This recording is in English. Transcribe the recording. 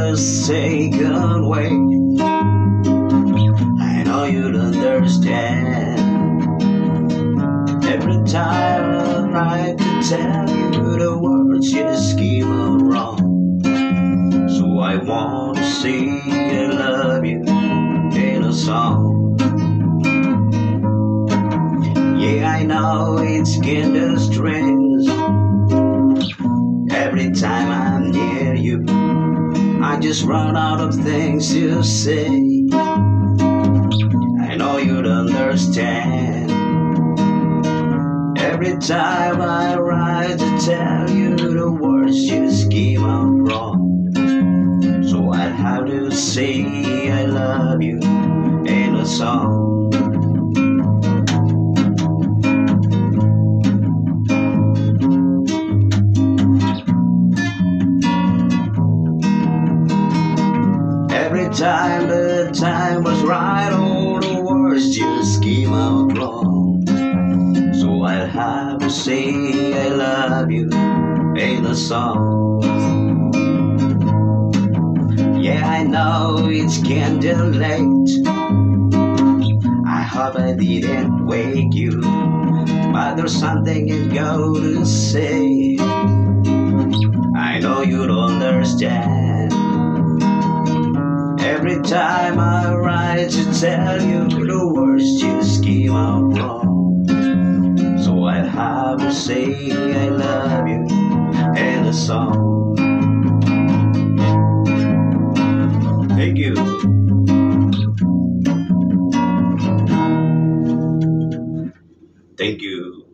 a second way. I know you'd understand. Every time I try to tell you the words, you scheme wrong. So I want to say I love you in a song. Yeah, I know it's kinda strange. Every time I'm near you, I just run out of things to say. I know you'd understand. Every time I try to tell you the words, you scheme out wrong. So I have to say I love you in a song. Every time the time was right, all the words just came out wrong. So I'll have to say I love you in a song. Yeah, I know it's kinda late. I hope I didn't wake you, but there's something you go to say. I know you'd understand. Every time I try to tell you the words just came out wrong. So I have to say I love you in a song. Thank you. Thank you.